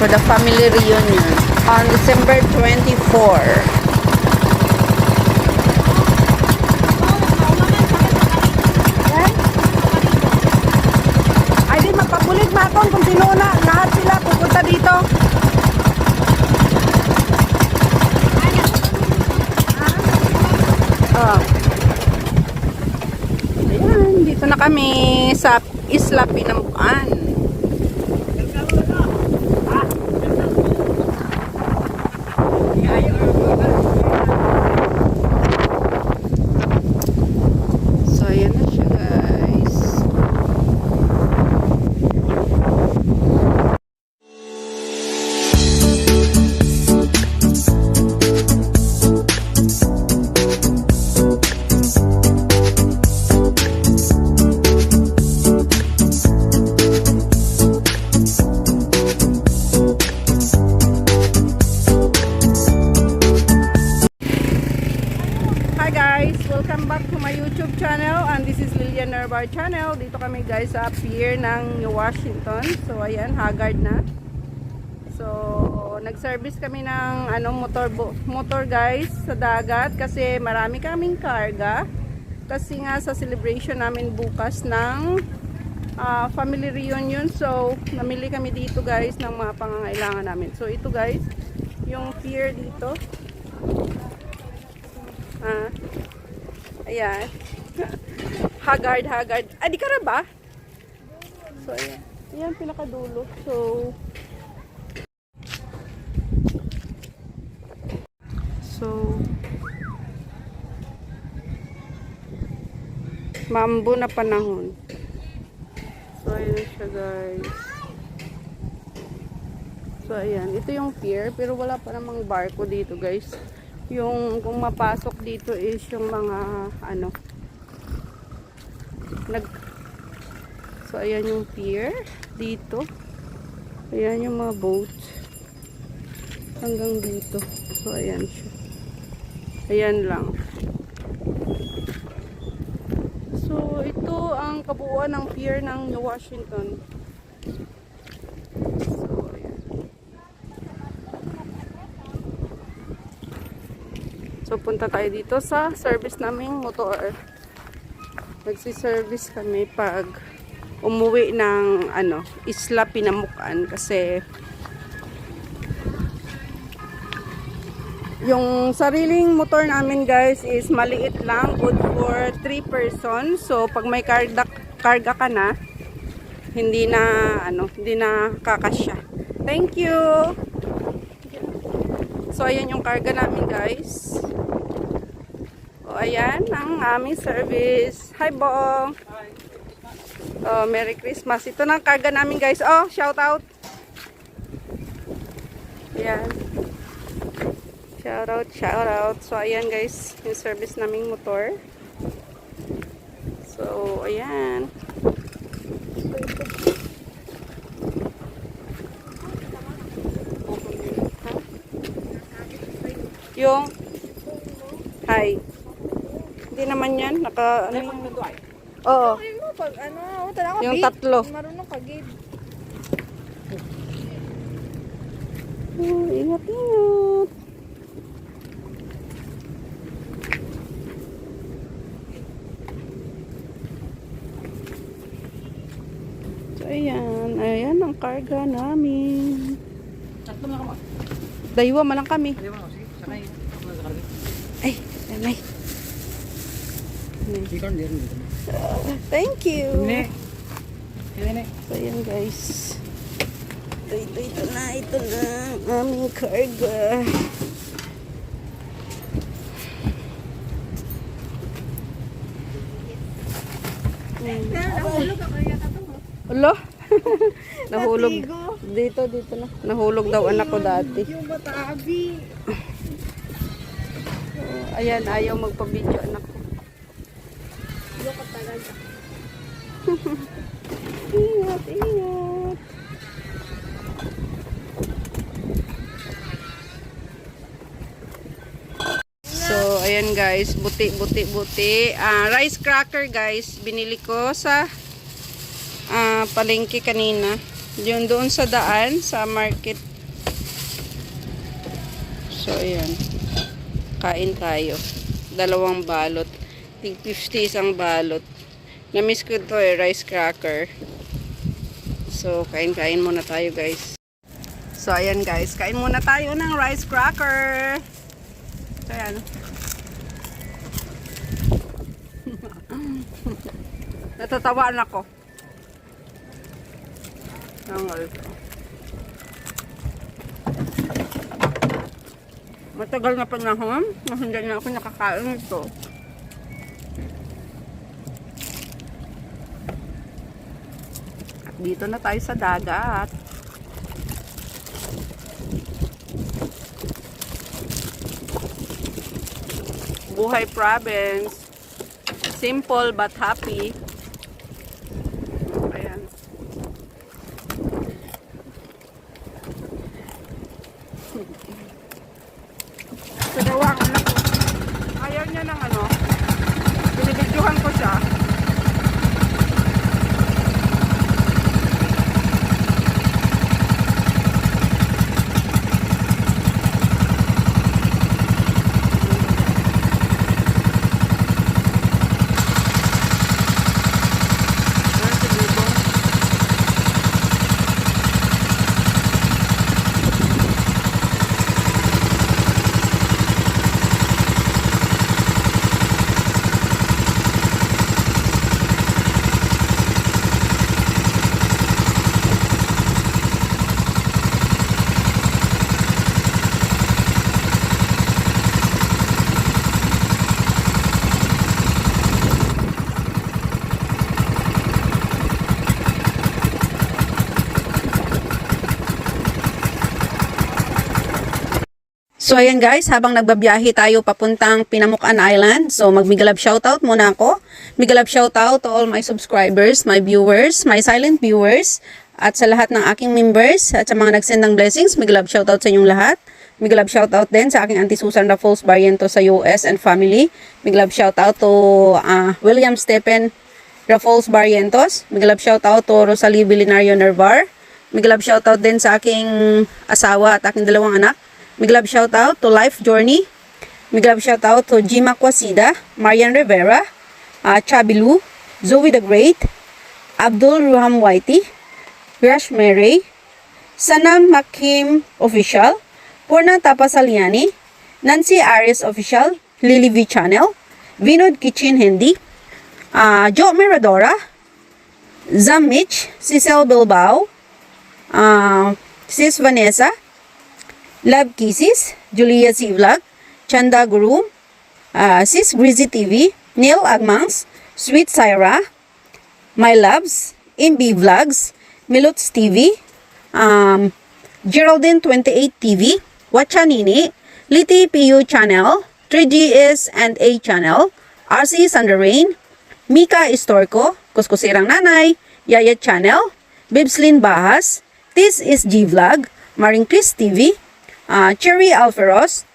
for the family reunion on December 24. Ay di mapabulig makon kung sino na lahat sila pupunta dito. Oh. Ayan, dito na kami sa Isla Pinambuan. So, ayan na siya, guys. Hi guys, welcome back to my YouTube channel, and this is Lilian Nervar channel. Dito kami guys sa pier ng New Washington. So ayan, haggard na. So nag-service kami ng motor guys sa dagat kasi marami kaming karga. Kasi nga sa celebration namin bukas ng family reunion. So namili kami dito guys ng mga pangangailangan namin. So ito guys, yung pier dito. Ayan. Haggard. Ah, di ka na ba? So, ayan. Ayan, pinakadulo. So, mambo na panahon. So, ayan siya guys. So, ayan. Ito yung pier, pero wala pa namang barko dito guys. Yung kung mapasok dito is yung mga so ayan yung pier dito, ayan yung mga boat hanggang dito. So ayan siya, ayan lang. So ito ang kabuuan ng pier ng New Washington. So, punta tayo dito sa service naming motor. Nagsi-service kami pag umuwi ng Isla Pinamukan kasi yung sariling motor namin guys is maliit lang, good for 3 persons. So, pag may karga ka na, hindi na kakasya. Thank you. So, ayan yung karga namin guys. O, ayan ang aming service. Hi, Bong. Oh, Merry Christmas. Ito na ang karga namin guys. Oh, shout out. Ayan. Shout out. So, ayan guys, yung service naming motor. So, ayan. Yung hi. Hindi naman yan. Naka, oo. Yung tatlo. Marunong kagid. Oh, ingat. So, ayan. Ayan ang karga namin. Sakto na ka mo. Daywa man lang kami. Sige, sakay. Ay, anay. Sikon din. Thank you. Ne. Ne. So, ayan guys. Ito na ang aming karga. Nahulog ako yata to. Alo? Nahulog. Dito na. Nahulog daw anak ko dati. Yung matabi. Ayan, ayaw magpa-video anak ko. Loko talaga. Ingat. So, ayan guys, buti. Rice cracker guys, binili ko sa palengke kanina. Yun doon sa daan, sa market So, ayan. Kain tayo. 2 balot. Tig 50 isang balot. Namiss ko to rice cracker. So, kain-kain muna tayo guys. So, ayan guys. Kain muna tayo ng rice cracker. So, ayan. Natatawaan ako. Tanggal ko. Matagal na panahon. Hindi na ako nakakain ito. At dito na tayo sa dagat. Buhay province. Simple but happy. Ayan. Sa dawa ang anak ko. Ayaw niya ng ano. Binibidyohan ko siya. So ayan guys, habang nagbabiyahe tayo papuntang Pinamukan Island, so magmigalab shoutout muna ako. Migalab shoutout to all my subscribers, my viewers, my silent viewers, at sa lahat ng aking members, at sa mga nagsend ng blessings, migalab shoutout sa inyong lahat. Migalab shoutout din sa aking Auntie Susan Raffles Barrientos sa US and family. Migalab shoutout to William Stephen Raffles Barrientos. Migalab shoutout to Rosalie Vilinario Nervar. Migalab shoutout din sa aking asawa at aking 2 anak. Miglab shoutout to Life Journey. Miglab shoutout to Jima Kwasida, Marian Rivera, Chabilu, Zoe the Great, Abdul Ruham Whitey, Rash Mary, Sanam Makim Official, Purna Tapasaliani, Nancy Aries Official, Lily V Channel, Vinod Kitchen Hindi, Jo Miradora, Zam Mitch, Cecil Bilbao, Sis Vanessa, Love Kisses, Julia C. Vlog, Chanda Guru, Sis Grizzy TV, Neil Agmangs, Sweet Syra, My Loves, MB Vlogs, Milots TV, Geraldine 28 TV, Wachanini, Liti PU Channel, 3GS and A Channel, RC Sanderain, Mika Istorco, Kuskusirang Nanay, Yaya Channel, Bibslin Bahas, This is G Vlog, Maring Chris TV, Cherry Alferos,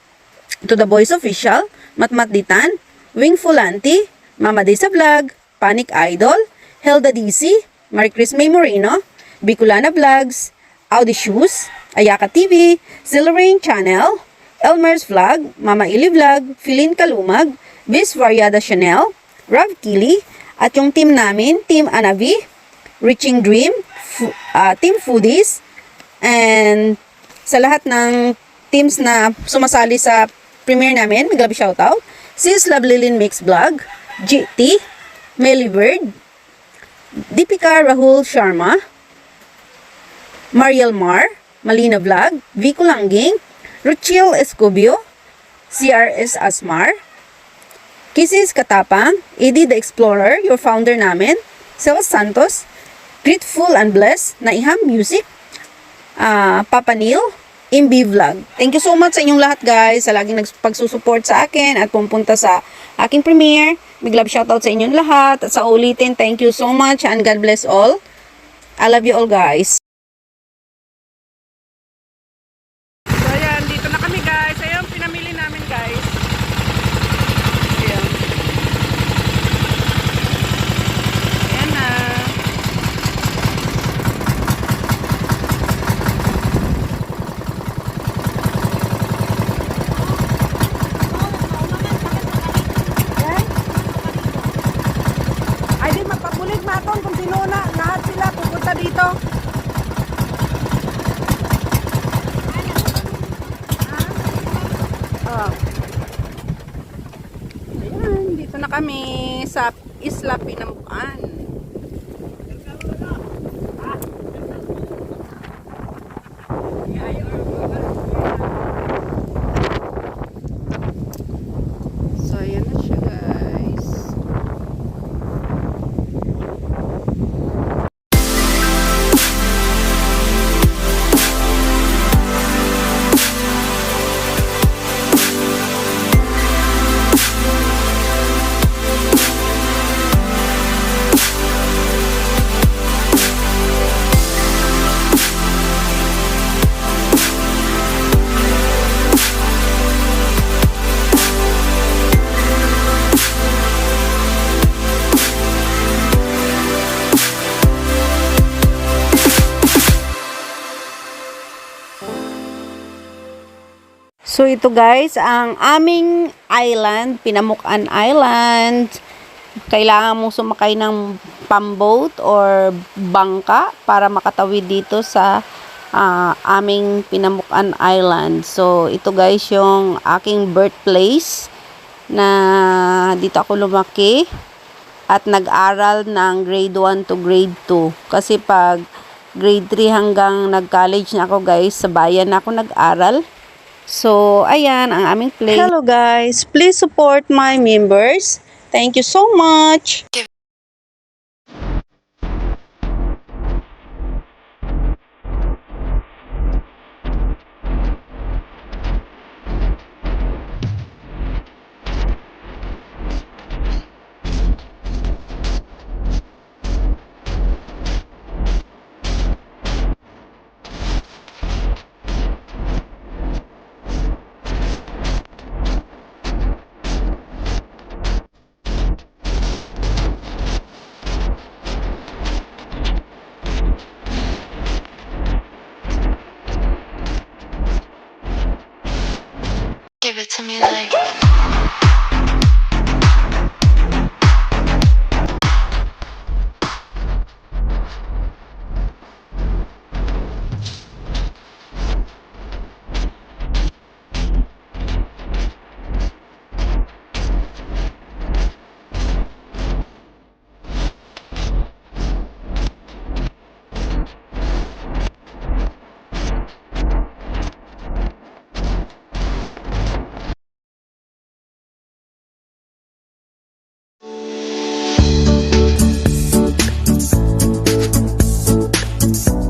To The Boys Official, Matmat Ditan, Wing Fulanti, Mama Disa Vlog, Panic Idol, Helda DC, Marie Chris May Moreno, Bicolana Vlogs, Audi Shoes, Ayaka TV, Zillarain Channel, Elmer's Vlog, Mama Ili Vlog, Philin Kalumag, Bis Variada Chanel, Rav Kili, at yung team namin, Team Anavi, Reaching Dream, Team Foodies, and sa lahat ng teams na sumasali sa premiere namin, migalab shoutout. Sis Lovelilin Mix Vlog, GT, Melly Bird, Deepika Rahul Sharma, Mariel Mar, Malina Vlog, Vico Langging, Ruchil Escobio, CRS Asmar, Kisses Katapang, Eddie the Explorer, your founder namin, Sel Santos, Grateful and Blessed, Naiham Music, Papa Neil, MB Vlog. Thank you so much sa inyong lahat guys sa laging pagsusupport sa akin at pumunta sa aking premiere. Big love shoutout sa inyong lahat at sa ulitin, thank you so much and God bless all. I love you all guys. So ayan, dito na kami guys. Ayan, pinamili namin guys. Ayan. Ayan na. dito. Oh. Ayan, dito na kami sa Isla Pinamukan. So, ayan na siya, guys. So ito guys, ang aming island, Pinamukan Island. Kailangan mo sumakay ng pamboat or bangka para makatawid dito sa aming Pinamukan Island. So ito guys yung aking birthplace na dito ako lumaki at nag-aral ng grade 1 to grade 2. Kasi pag grade 3 hanggang nag-college na ako guys, sa bayan na ako nag-aral. So, ayan ang aming place. Hello guys, please support my members. Thank you so much.